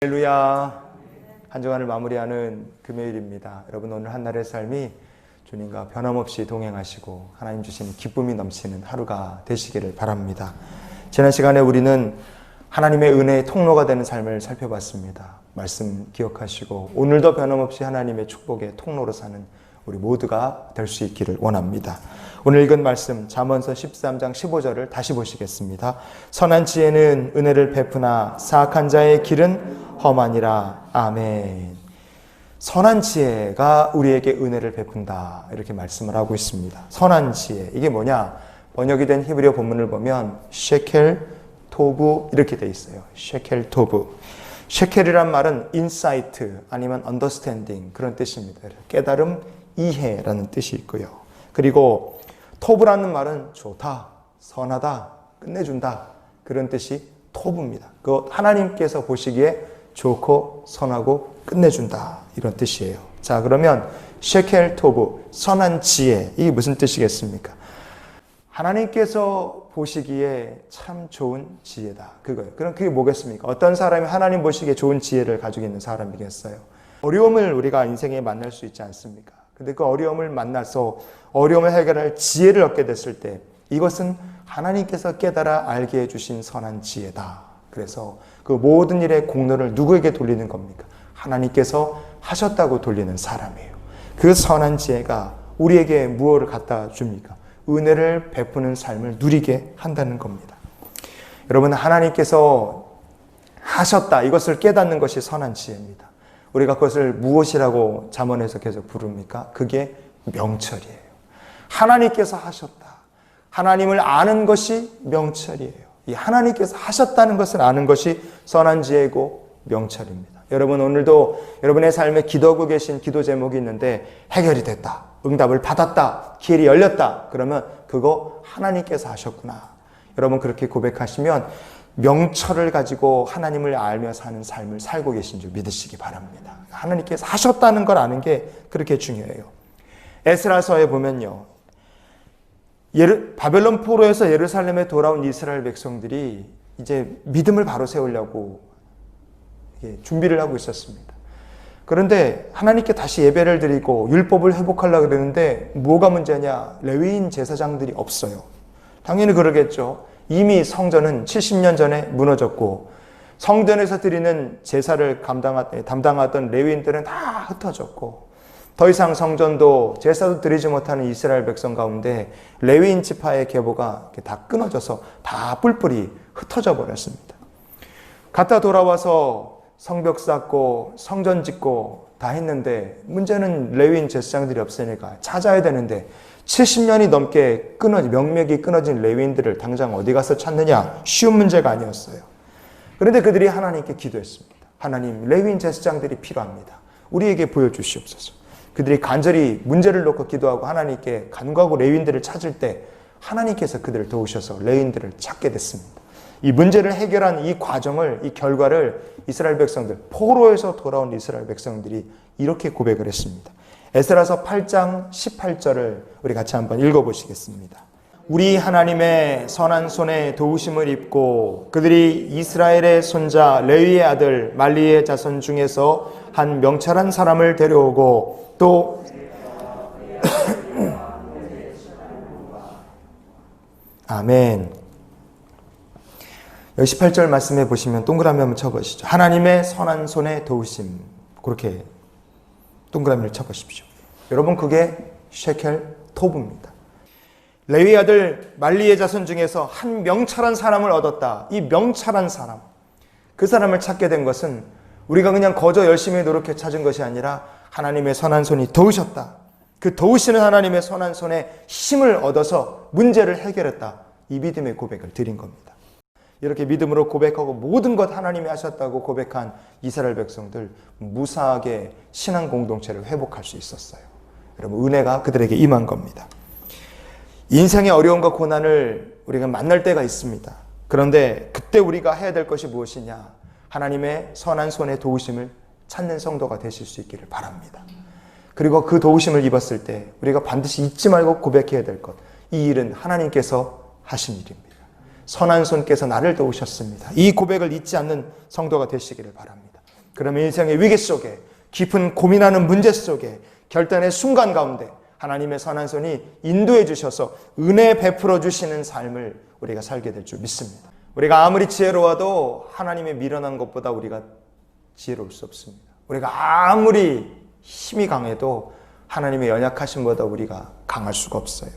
할렐루야. 한 주간을 마무리하는 금요일입니다. 여러분, 오늘 한날의 삶이 주님과 변함없이 동행하시고 하나님 주신 기쁨이 넘치는 하루가 되시기를 바랍니다. 지난 시간에 우리는 하나님의 은혜의 통로가 되는 삶을 살펴봤습니다. 말씀 기억하시고 오늘도 변함없이 하나님의 축복의 통로로 사는 우리 모두가 될 수 있기를 원합니다. 오늘 읽은 말씀 잠언서 13장 15절을 다시 보시겠습니다. 선한 지혜는 은혜를 베푸나 사악한 자의 길은 험하니라. 아멘. 선한 지혜가 우리에게 은혜를 베푼다, 이렇게 말씀을 하고 있습니다. 선한 지혜, 이게 뭐냐? 번역이 된 히브리어 본문을 보면 셰켈 토브 이렇게 돼 있어요. 셰켈 토브. 셰켈이란 말은 인사이트 아니면 언더스탠딩, 그런 뜻입니다. 깨달음, 이해라는 뜻이 있고요. 그리고 토브라는 말은 좋다, 선하다, 끝내준다, 그런 뜻이 토브입니다. 그 하나님께서 보시기에 좋고 선하고 끝내준다, 이런 뜻이에요. 자, 그러면 셰켈 토브, 선한 지혜, 이게 무슨 뜻이겠습니까? 하나님께서 보시기에 참 좋은 지혜다, 그거예요. 그럼 그게 뭐겠습니까? 어떤 사람이 하나님 보시기에 좋은 지혜를 가지고 있는 사람이겠어요? 어려움을 우리가 인생에 만날 수 있지 않습니까? 근데 그 어려움을 만나서 어려움을 해결할 지혜를 얻게 됐을 때 이것은 하나님께서 깨달아 알게 해주신 선한 지혜다. 그래서 그 모든 일의 공로를 누구에게 돌리는 겁니까? 하나님께서 하셨다고 돌리는 사람이에요. 그 선한 지혜가 우리에게 무엇을 갖다 줍니까? 은혜를 베푸는 삶을 누리게 한다는 겁니다. 여러분, 하나님께서 하셨다, 이것을 깨닫는 것이 선한 지혜입니다. 우리가 그것을 무엇이라고 잠언에서 계속 부릅니까? 그게 명철이에요. 하나님께서 하셨다. 하나님을 아는 것이 명철이에요. 이 하나님께서 하셨다는 것을 아는 것이 선한 지혜고 명철입니다. 여러분, 오늘도 여러분의 삶에 기도하고 계신 기도 제목이 있는데 해결이 됐다, 응답을 받았다, 길이 열렸다, 그러면 그거 하나님께서 하셨구나. 여러분, 그렇게 고백하시면 명철을 가지고 하나님을 알며 사는 삶을 살고 계신 줄 믿으시기 바랍니다. 하나님께서 하셨다는 걸 아는 게 그렇게 중요해요. 에스라서에 보면요, 바벨론 포로에서 예루살렘에 돌아온 이스라엘 백성들이 이제 믿음을 바로 세우려고 준비를 하고 있었습니다. 그런데 하나님께 다시 예배를 드리고 율법을 회복하려고 그러는데 뭐가 문제냐? 레위인 제사장들이 없어요. 당연히 그러겠죠. 이미 성전은 70년 전에 무너졌고 성전에서 드리는 제사를 담당하던 레위인들은 다 흩어졌고 더 이상 성전도 제사도 드리지 못하는 이스라엘 백성 가운데 레위인 지파의 계보가 다 끊어져서 다 뿔뿔이 흩어져 버렸습니다. 갔다 돌아와서 성벽 쌓고 성전 짓고 다 했는데 문제는 레위인 제사장들이 없으니까 찾아야 되는데 70년이 넘게 명맥이 끊어진 레위인들을 당장 어디 가서 찾느냐? 쉬운 문제가 아니었어요. 그런데 그들이 하나님께 기도했습니다. 하나님, 레위인 제사장들이 필요합니다. 우리에게 보여주시옵소서. 그들이 간절히 문제를 놓고 기도하고 하나님께 간구하고 레위인들을 찾을 때 하나님께서 그들을 도우셔서 레위인들을 찾게 됐습니다. 이 문제를 해결한 이 과정을, 이 결과를 이스라엘 백성들, 포로에서 돌아온 이스라엘 백성들이 이렇게 고백을 했습니다. 에스라서 8장 18절을 우리 같이 한번 읽어보시겠습니다. 우리 하나님의 선한 손에 도우심을 입고 그들이 이스라엘의 손자 레위의 아들 말리의 자손 중에서 한 명철한 사람을 데려오고 또 아멘. 여기 18절 말씀해 보시면 동그라미 한번 쳐보시죠. 하나님의 선한 손에 도우심, 그렇게 동그라미를 쳐보십시오. 여러분, 그게 셰켈 토브입니다. 레위 아들 말리의 자손 중에서 한 명철한 사람을 얻었다. 이 명철한 사람, 그 사람을 찾게 된 것은 우리가 그냥 거저 열심히 노력해 찾은 것이 아니라 하나님의 선한 손이 도우셨다. 그 도우시는 하나님의 선한 손에 힘을 얻어서 문제를 해결했다. 이 믿음의 고백을 드린 겁니다. 이렇게 믿음으로 고백하고 모든 것 하나님이 하셨다고 고백한 이스라엘 백성들, 무사하게 신앙 공동체를 회복할 수 있었어요. 여러분, 은혜가 그들에게 임한 겁니다. 인생의 어려움과 고난을 우리가 만날 때가 있습니다. 그런데 그때 우리가 해야 될 것이 무엇이냐? 하나님의 선한 손의 도우심을 찾는 성도가 되실 수 있기를 바랍니다. 그리고 그 도우심을 입었을 때 우리가 반드시 잊지 말고 고백해야 될 것, 이 일은 하나님께서 하신 일입니다. 선한 손께서 나를 도우셨습니다. 이 고백을 잊지 않는 성도가 되시기를 바랍니다. 그러면 인생의 위기 속에, 깊은 고민하는 문제 속에, 결단의 순간 가운데 하나님의 선한 손이 인도해 주셔서 은혜 베풀어 주시는 삶을 우리가 살게 될 줄 믿습니다. 우리가 아무리 지혜로워도 하나님의 미련한 것보다 우리가 지혜로울 수 없습니다. 우리가 아무리 힘이 강해도 하나님의 연약하심보다 우리가 강할 수가 없어요.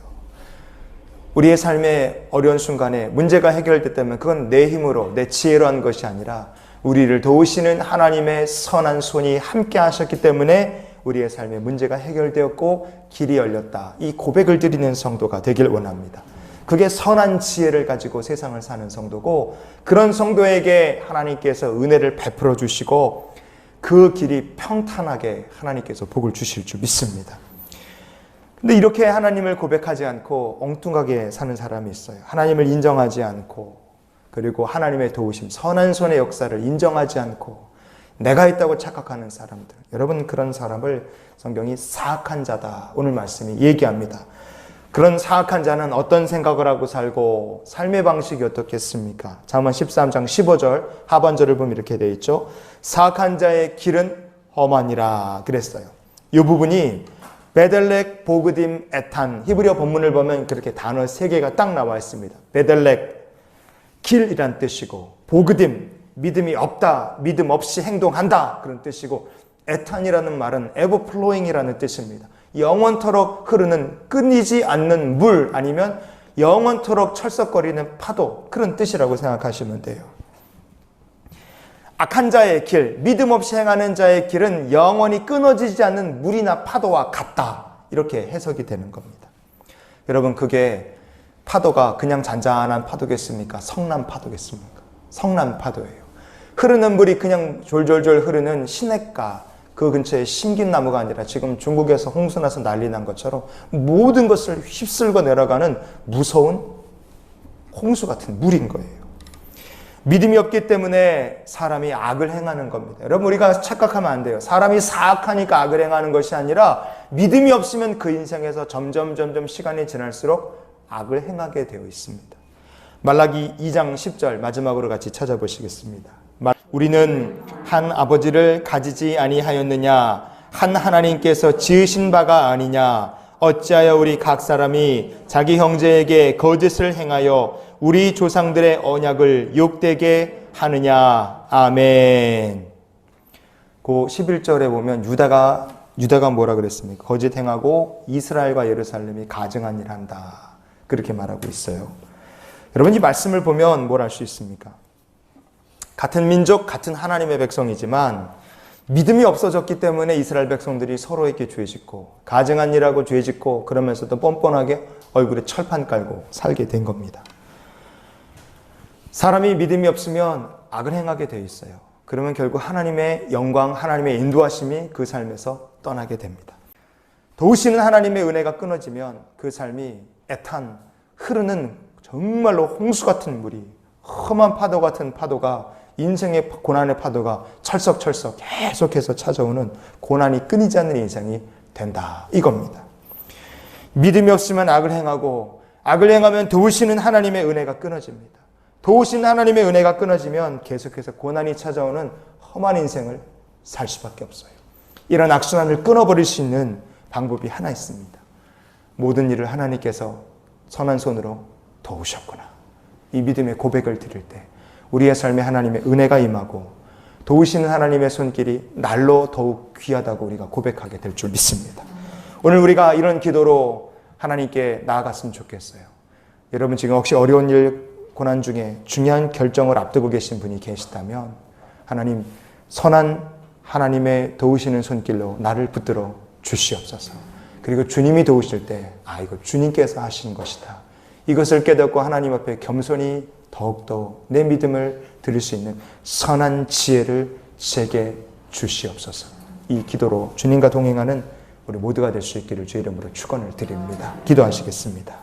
우리의 삶의 어려운 순간에 문제가 해결됐다면 그건 내 힘으로, 내 지혜로 한 것이 아니라 우리를 도우시는 하나님의 선한 손이 함께 하셨기 때문에 우리의 삶의 문제가 해결되었고 길이 열렸다. 이 고백을 드리는 성도가 되길 원합니다. 그게 선한 지혜를 가지고 세상을 사는 성도고, 그런 성도에게 하나님께서 은혜를 베풀어 주시고 그 길이 평탄하게 하나님께서 복을 주실 줄 믿습니다. 근데 이렇게 하나님을 고백하지 않고 엉뚱하게 사는 사람이 있어요. 하나님을 인정하지 않고, 그리고 하나님의 도우심, 선한 손의 역사를 인정하지 않고 내가 있다고 착각하는 사람들, 여러분 그런 사람을 성경이 사악한 자다, 오늘 말씀이 얘기합니다. 그런 사악한 자는 어떤 생각을 하고 살고 삶의 방식이 어떻겠습니까? 잠언 13장 15절 하반절을 보면 이렇게 되어 있죠. 사악한 자의 길은 험하니라 그랬어요. 이 부분이 베델렉, 보그딤, 에탄, 히브리어 본문을 보면 그렇게 단어 3개가 딱 나와 있습니다. 베델렉, 길이란 뜻이고, 보그딤, 믿음이 없다, 믿음 없이 행동한다, 그런 뜻이고, 에탄이라는 말은 에버플로잉이라는 뜻입니다. 영원토록 흐르는 끊이지 않는 물, 아니면 영원토록 철썩거리는 파도, 그런 뜻이라고 생각하시면 돼요. 악한 자의 길, 믿음 없이 행하는 자의 길은 영원히 끊어지지 않는 물이나 파도와 같다, 이렇게 해석이 되는 겁니다. 여러분, 그게 파도가 그냥 잔잔한 파도겠습니까? 성난 파도겠습니까? 성난 파도예요. 흐르는 물이 그냥 졸졸졸 흐르는 시냇가, 그 근처에 심긴나무가 아니라 지금 중국에서 홍수 나서 난리 난 것처럼 모든 것을 휩쓸고 내려가는 무서운 홍수 같은 물인 거예요. 믿음이 없기 때문에 사람이 악을 행하는 겁니다. 여러분, 우리가 착각하면 안 돼요. 사람이 사악하니까 악을 행하는 것이 아니라 믿음이 없으면 그 인생에서 점점 시간이 지날수록 악을 행하게 되어 있습니다. 말라기 2장 10절 마지막으로 같이 찾아보시겠습니다. 우리는 한 아버지를 가지지 아니하였느냐? 한 하나님께서 지으신 바가 아니냐? 어찌하여 우리 각 사람이 자기 형제에게 거짓을 행하여 우리 조상들의 언약을 욕되게 하느냐? 아멘. 그 11절에 보면 유다가 뭐라 그랬습니까? 거짓 행하고 이스라엘과 예루살렘이 가증한 일 한다, 그렇게 말하고 있어요. 여러분, 이 말씀을 보면 뭘 알 수 있습니까? 같은 민족, 같은 하나님의 백성이지만 믿음이 없어졌기 때문에 이스라엘 백성들이 서로에게 죄짓고, 가증한 일하고 죄짓고, 그러면서도 뻔뻔하게 얼굴에 철판 깔고 살게 된 겁니다. 사람이 믿음이 없으면 악을 행하게 되어 있어요. 그러면 결국 하나님의 영광, 하나님의 인도하심이 그 삶에서 떠나게 됩니다. 도우시는 하나님의 은혜가 끊어지면 그 삶이 애탄, 흐르는 정말로 홍수 같은 물이, 험한 파도 같은 파도가, 인생의 고난의 파도가 철썩철썩 계속해서 찾아오는 고난이 끊이지 않는 인생이 된다, 이겁니다. 믿음이 없으면 악을 행하고, 악을 행하면 도우시는 하나님의 은혜가 끊어집니다. 도우시는 하나님의 은혜가 끊어지면 계속해서 고난이 찾아오는 험한 인생을 살 수밖에 없어요. 이런 악순환을 끊어버릴 수 있는 방법이 하나 있습니다. 모든 일을 하나님께서 선한 손으로 도우셨구나, 이 믿음의 고백을 드릴 때 우리의 삶에 하나님의 은혜가 임하고 도우시는 하나님의 손길이 날로 더욱 귀하다고 우리가 고백하게 될 줄 믿습니다. 오늘 우리가 이런 기도로 하나님께 나아갔으면 좋겠어요. 여러분, 지금 혹시 어려운 일, 고난 중에 중요한 결정을 앞두고 계신 분이 계시다면 하나님, 선한 하나님의 도우시는 손길로 나를 붙들어 주시옵소서. 그리고 주님이 도우실 때 이거 주님께서 하신 것이다, 이것을 깨닫고 하나님 앞에 겸손히 더욱더 내 믿음을 드릴 수 있는 선한 지혜를 제게 주시옵소서. 이 기도로 주님과 동행하는 우리 모두가 될 수 있기를 주의 이름으로 축원을 드립니다. 기도하시겠습니다.